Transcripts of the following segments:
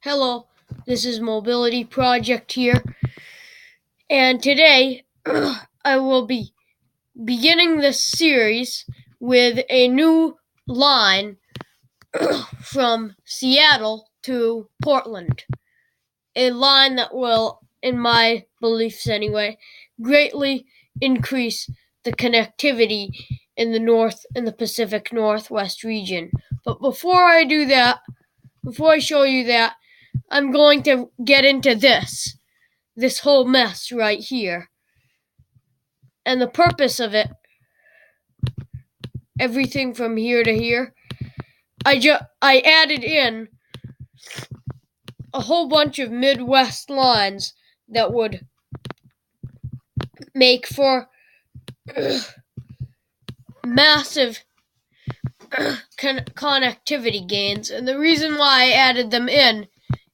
Hello, this is Mobility Project here, and today I will be beginning this series with a new line from Seattle to Portland. A line that will, in my beliefs anyway, greatly increase the connectivity in the Pacific Northwest region. But before I show you that, I'm going to get into this whole mess right here. And the purpose of it, everything from here to here, I added in a whole bunch of Midwest lines that would make for massive connectivity gains. And the reason why I added them in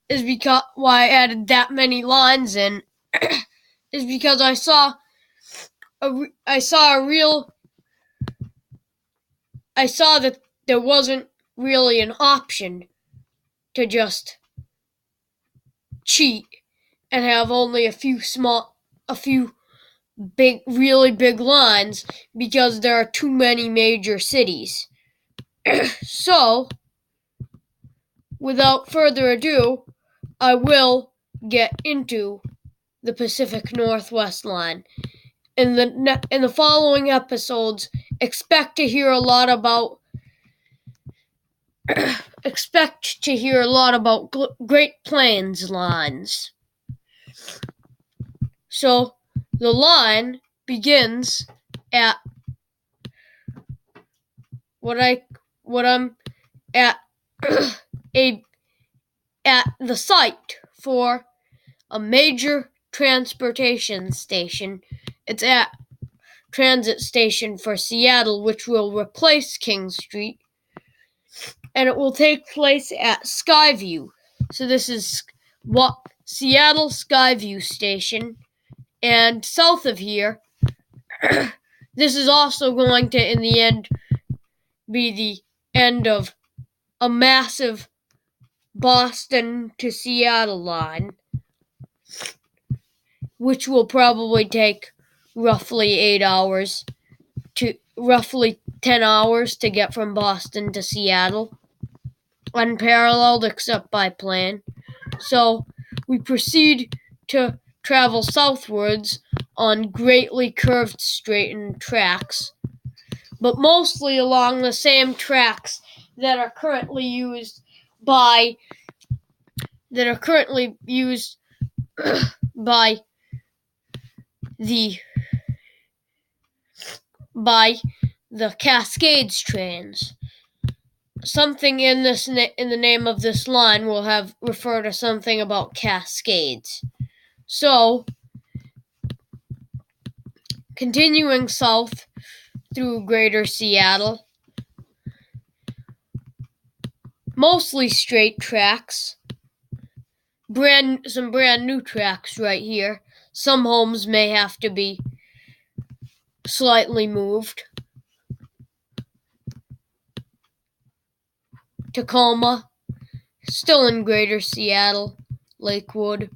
is because why I added that many lines in is because I saw that there wasn't really an option to just cheat and have only a few really big lines because there are too many major cities. So, without further ado, I will get into the Pacific Northwest line. In the following episodes, expect to hear a lot about Great Plains lines. So the line begins at at the site for a major transportation station. It's at transit station for Seattle, which will replace King Street, and it will take place at Skyview. So this is Seattle Skyview Station, and south of here, this is also going to, in the end, be the end of a massive Boston to Seattle line, which will probably take roughly 10 hours to get from Boston to Seattle, unparalleled except by plane. So we proceed to travel southwards on greatly curved straightened tracks, but mostly along the same tracks that are currently used by the Cascades trains. Something in the name of this line will have refer to something about Cascades. So, continuing south through Greater Seattle, mostly straight tracks, some brand new tracks right here. Some homes may have to be slightly moved. Tacoma, still in Greater Seattle, Lakewood,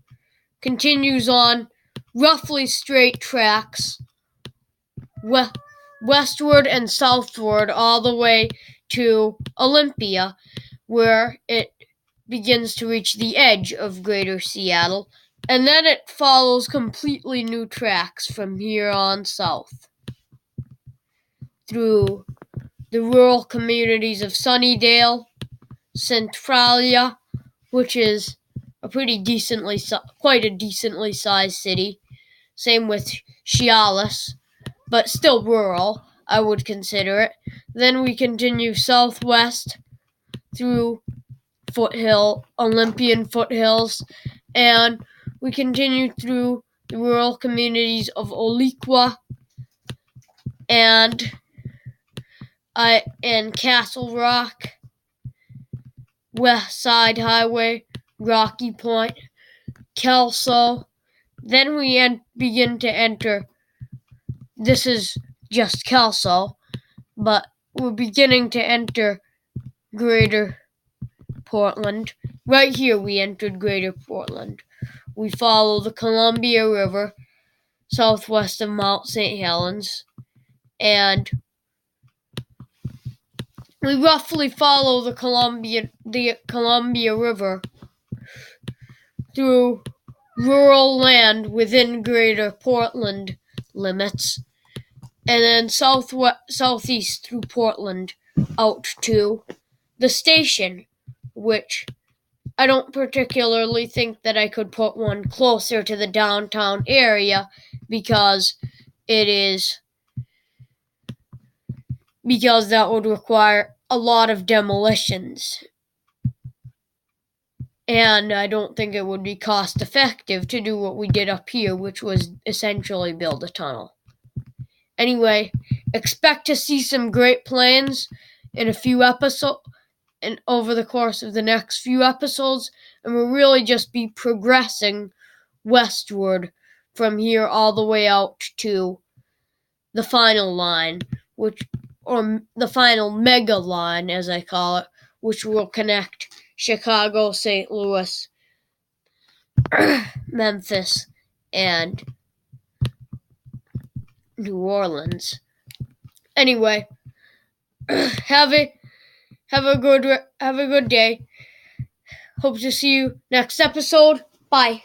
continues on roughly straight tracks westward and southward all the way to Olympia, where it begins to reach the edge of Greater Seattle, and then it follows completely new tracks from here on south through the rural communities of Sunnydale, Centralia, which is quite a decently sized city. Same with Chialis, but still rural, I would consider it. Then we continue southwest through Olympian foothills, and we continue through the rural communities of Oliqua and Castle Rock, West Side Highway, Rocky Point, Kelso. Then we begin to enter. This is just Kelso, but we're beginning to enter Greater Portland, right here we entered Greater Portland. We follow the Columbia River southwest of Mount St. Helens, and we roughly follow the Columbia River through rural land within Greater Portland limits, and then southeast through Portland out to the station, which I don't particularly think that I could put one closer to the downtown area because that would require a lot of demolitions. And I don't think it would be cost effective to do what we did up here, which was essentially build a tunnel. Anyway, expect to see some great plans in a few episodes and over the course of the next few episodes, and we'll really just be progressing westward from here all the way out to the final line, or the final mega line as I call it, which will connect Chicago, St. Louis, Memphis, and New Orleans. Anyway, have a good day. Hope to see you next episode. Bye.